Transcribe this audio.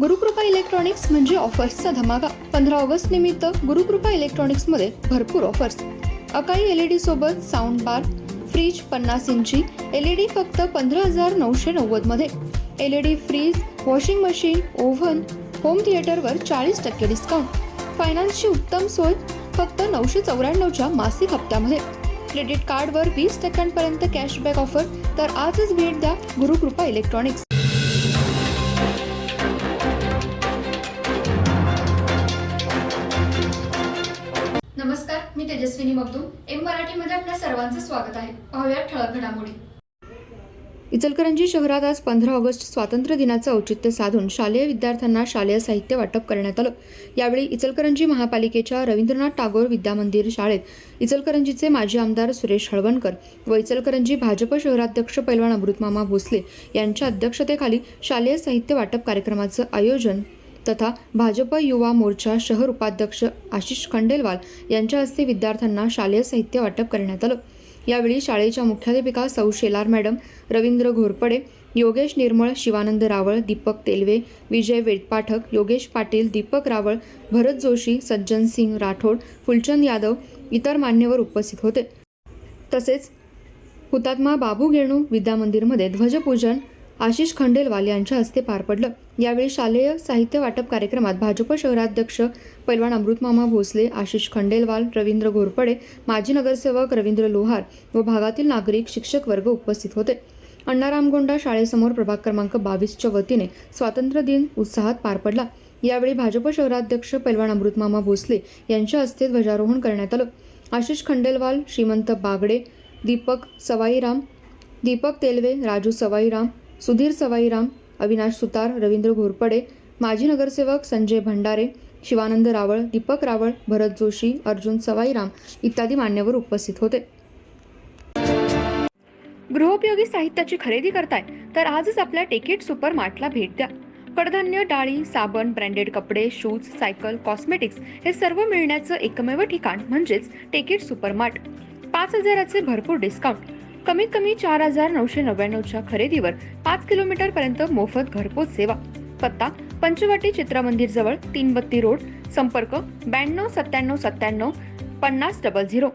Gurukrupa electronics म्हणजे ऑफर्सचा धमाका. 15 August निमित्त गुरुकृपा इलेक्ट्रॉनिक्समध्ये भरपूर ऑफर्स. अकाई LED सोबत साऊंड बार, फ्रीज 50 इंची LED फक्त 15,990 मध्ये. LED fridge, washing machine, oven, home थिएटरवर 40% डिस्काउंट. फायनान्सची उत्तम सोय फक्त 994च्या मासिक हप्त्यामध्ये. क्रेडिट कार्डवर 20% कॅशबॅक ऑफर. तर आजच भेट द्या गुरुकृपा इलेक्ट्रॉनिक्स. नमस्कार, मी तेजस्विनी मगदूम. एम मराठीमध्ये आपल्या सर्वांचं स्वागत आहे. पाहूया ठळक घडामोडी. इचलकरंजी शहरात आज 15 ऑगस्ट स्वातंत्र्य दिनाचं औचित्य साधून शालेय विद्यार्थ्यांना शालेय साहित्य वाटप करण्यात आलं. यावेळी इचलकरंजी महापालिकेच्या रवींद्रनाथ टागोर विद्यामंदिर शाळेत इचलकरंजीचे माजी आमदार सुरेश हळवणकर व इचलकरंजी भाजप शहराध्यक्ष पैलवान अमृतमामा भोसले यांच्या अध्यक्षतेखाली शालेय साहित्य वाटप कार्यक्रमाचं आयोजन तथा भाजप युवा मोर्चा शहर उपाध्यक्ष आशिष खंडेलवाल यांच्या हस्ते विद्यार्थ्यांना शालेय साहित्य वाटप करण्यात आलं. यावेळी शाळेच्या मुख्याध्यापिका सौ शेलार मॅडम, रवींद्र घोरपडे, योगेश निर्मळ, शिवानंद रावळ, दीपक तेलवे, विजय वेदपाठक, योगेश पाटील, दीपक रावळ, भरत जोशी, सज्जन सिंग राठोड, फुलचंद यादव इतर मान्यवर उपस्थित होते. तसेच हुतात्मा बाबू गेणू विद्यामंदिरमध्ये ध्वजपूजन आशिष खंडेलवाल यांच्या हस्ते पार पडलं. यावेळी शालेय साहित्य वाटप कार्यक्रमात भाजप शहराध्यक्ष पैलवान अमृतमामा भोसले, आशिष खंडेलवाल, रवींद्र घोरपडे, माजी नगरसेवक रवींद्र लोहार व भागातील नागरिक, शिक्षक वर्ग उपस्थित होते. अण्णारामगोंडा शाळेसमोर प्रभाग क्रमांक 22च्या वतीने स्वातंत्र्य दिन उत्साहात पार पडला. यावेळी भाजप शहराध्यक्ष पैलवान अमृतमामा भोसले यांच्या हस्ते ध्वजारोहण करण्यात आलं. आशिष खंडेलवाल, श्रीमंत बागडे, दीपक सवाईराम, दीपक तेलवे, राजू सवाईराम, सुधीर सवाईराम, अविनाश सुतार, रवींद्र घोरपडे, माजी नगरसेवक संजय भंडारे, शिवानंद रावळ, दीपक रावळ, भरत जोशी, अर्जुन सवाईराम इत्यादी मान्यवर उपस्थित होते. गृहोपयोगी साहित्याची खरेदी करताय तर आजच आपल्या टेकेट सुपर मार्टला भेट द्या. कडधान्य, डाळी, साबण, ब्रँडेड कपडे, शूज, सायकल, कॉस्मेटिक्स हे सर्व मिळण्याचं एकमेव ठिकाण म्हणजेच टेकेट सुपर मार्ट. 5,000चे भरपूर डिस्काउंट. कमीत कमी 4,999च्या खरेदीवर 5 किलोमीटर पर्यंत मोफत घरपोच सेवा. पत्ता पंचवटी चित्रमंदिर जवळ, 3 बत्ती रोड. संपर्क 92 97 97 50 00.